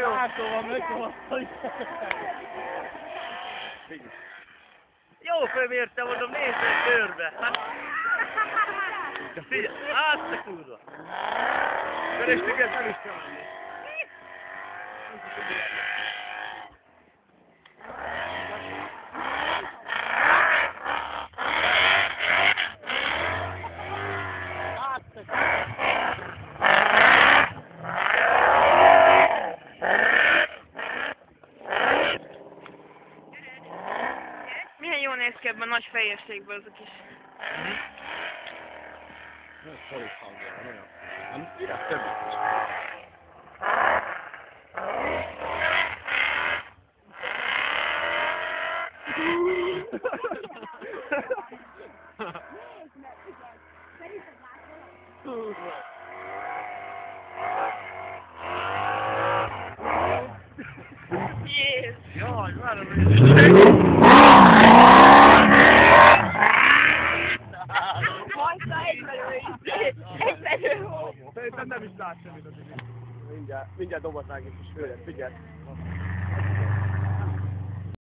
jó. Látom, megkavasztani. Jó fölmérte, mondom, nézd körbe. Hát... Figyelj, hát te kurva. Kerestéket nem is kell menni. Milyen jól néz ki ebben a nagy fejérségből ez a kis... Ez szorít hangja, nagyon. Nem írják többet is. Jézus! Jaj, várom, Hajta egyfelől is! Egyfelől volt! Szerintem nem is lát semmit az idő. Mindjárt dobott rá egy kis főre, figyelj.